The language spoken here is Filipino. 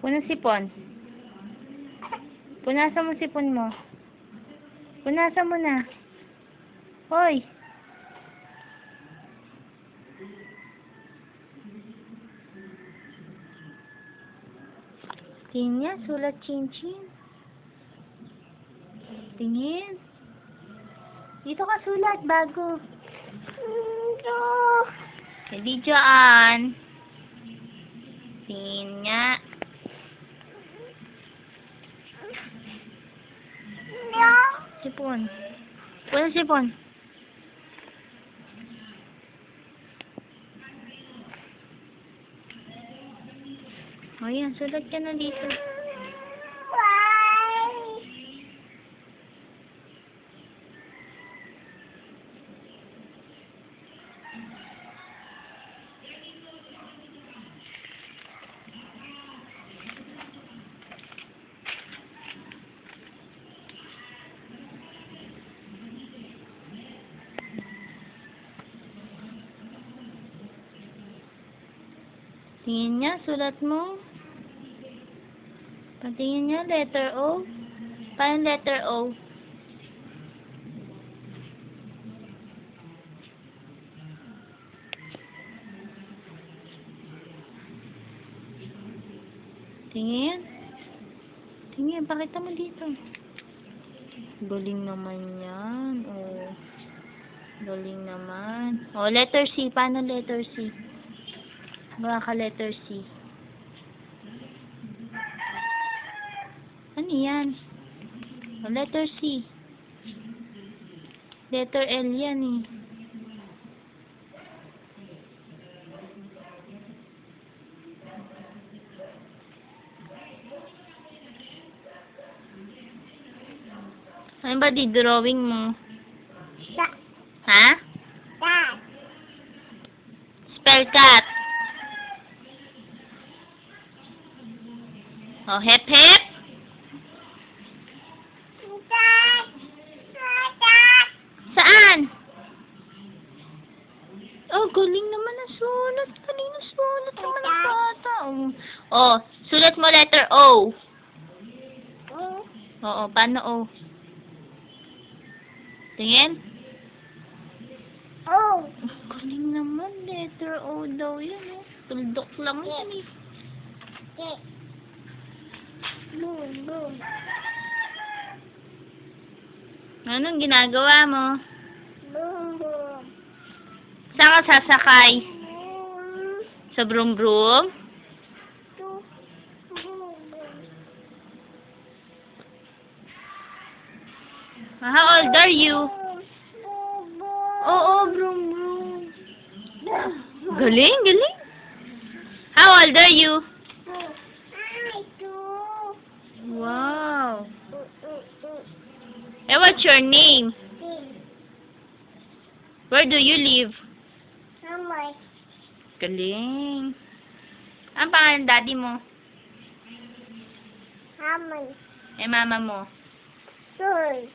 Puno sipon. Punasan mo sipon mo. Punasan mo na. Hoy. Tingin niya, sulat chin-chin. Tingin. Dito ka sulat, bago. Hindi dyan. Tingin nga. Sipon. Wala sipon. O yan, sulat ka na dito. Tingin niya, sulat mo. Patingin niya, letter O. Paano letter O? Tingin. Tingin, pakita mo dito. Galing naman yan. Oh. Galing naman. Oh, letter C. Paano letter C? Baka letter C. Ano yan? Oh, letter C. Letter L yan eh. Ano ba di-drawing mo? Ha? Spell cat. Oh, hep hep. Saan? Oh, galing naman ang sulat. Kanina sulat naman ang bata. Oh, sulat mo letter O. Oo, paano O? Tingin? Oh. Galing naman, letter O daw yan. Tuldok lang yan eh. Boom, boom. Anong ginagawa mo? Boom, boom. Saan ka sasakay? Sa broom broom? Boom, boom. How old are you? Boom, boom. Oo, broom broom. Galing, galing. How old are you? Wow. And what's your name? Where do you live? Galing. Ang pangalan ng daddy mo? Eh, mama mo? Sorry.